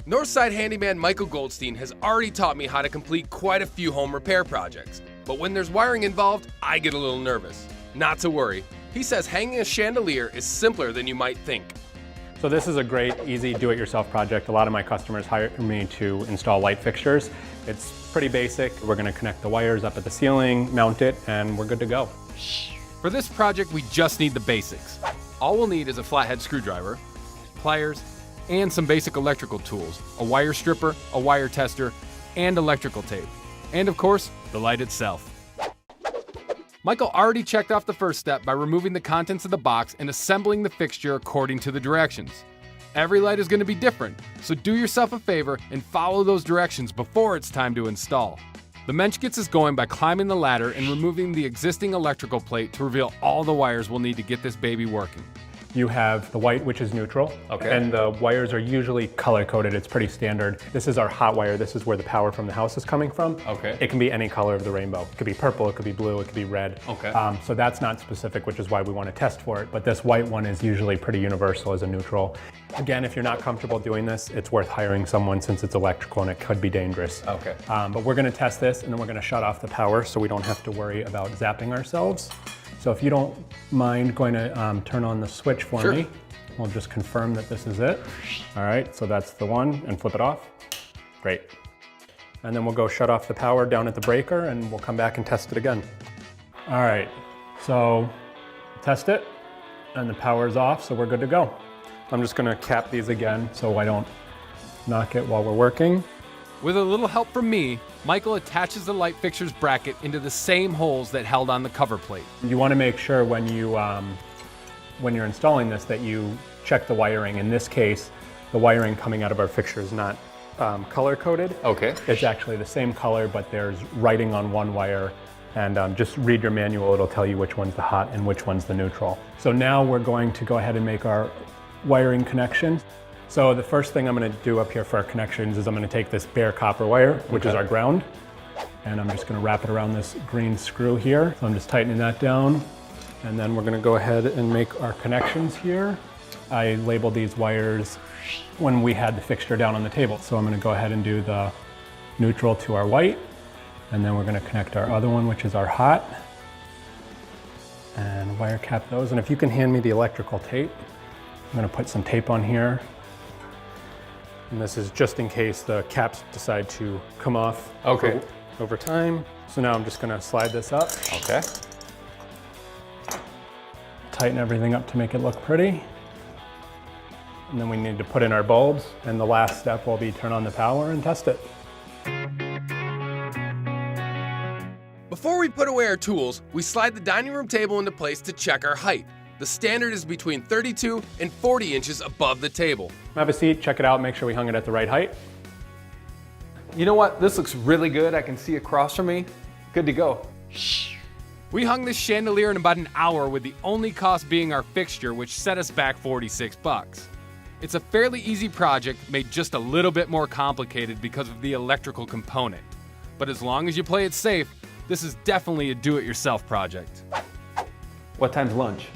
Northside handyman Michael Goldstein has already taught me how to complete quite a few home repair projects. But when there's wiring involved, I get a little nervous. Not to worry. He says hanging a chandelier is simpler than you might think. So this is a great, easy do-it-yourself project. A lot of my customers hire me to install light fixtures. It's pretty basic. We're going to connect the wires up at the ceiling, mount it, and we're good to go. For this project, we just need the basics. All we'll need is a flathead screwdriver, pliers, and some basic electrical tools, a wire stripper, a wire tester, and electrical tape. And of course, the light itself. Michael already checked off the first step by removing the contents of the box and assembling the fixture according to the directions. Every light is going to be different, so do yourself a favor and follow those directions before it's time to install. The mensch gets us going by climbing the ladder and removing the existing electrical plate to reveal all the wires we'll need to get this baby working. You have the white, which is neutral, and the wires are usually color-coded. It's pretty standard. This is our hot wire. This is where the power from the house is coming from. It can be any color of the rainbow. It could be purple, it could be blue, it could be red. So that's not specific, which is why we want to test for it. But this white one is usually pretty universal as a neutral. Again, if you're not comfortable doing this, it's worth hiring someone since it's electrical and it could be dangerous. But we're going to test this and then we're going to shut off the power so we don't have to worry about zapping ourselves. So if you don't mind going to turn on the switch for me, we'll just confirm that this is it. All right, so that's the one, and flip it off. Great. And then we'll go shut off the power down at the breaker and we'll come back and test it again. All right, so test it and the power's off, so we're good to go. I'm just gonna cap these again so I don't knock it while we're working. With a little help from me, Michael attaches the light fixture's bracket into the same holes that held on the cover plate. You want to make sure when you're installing this that you check the wiring. In this case, the wiring coming out of our fixture is not color-coded. It's actually the same color, but there's writing on one wire. And just read your manual, it'll tell you which one's the hot and which one's the neutral. So now we're going to go ahead and make our wiring connection. So the first thing I'm going to do up here for our connections is I'm going to take this bare copper wire, which is our ground, and I'm just going to wrap it around this green screw here. So I'm just tightening that down, and then we're going to go ahead and make our connections here. I labeled these wires when we had the fixture down on the table. So I'm going to go ahead and do the neutral to our white, and then we're going to connect our other one, which is our hot, and wire cap those. And if you can hand me the electrical tape, I'm going to put some tape on here. And this is just in case the caps decide to come off over time. So now I'm just going to slide this up. Tighten everything up to make it look pretty. And then we need to put in our bulbs. And the last step will be turn on the power and test it. Before we put away our tools, we slide the dining room table into place to check our height. The standard is between 32 and 40 inches above the table. Have a seat, check it out, make sure we hung it at the right height. You know what? This looks really good. I can see across from me. Good to go. We hung this chandelier in about an hour, with the only cost being our fixture, which set us back 46 bucks. It's a fairly easy project, made just a little bit more complicated because of the electrical component. But as long as you play it safe, this is definitely a do-it-yourself project. What time's lunch?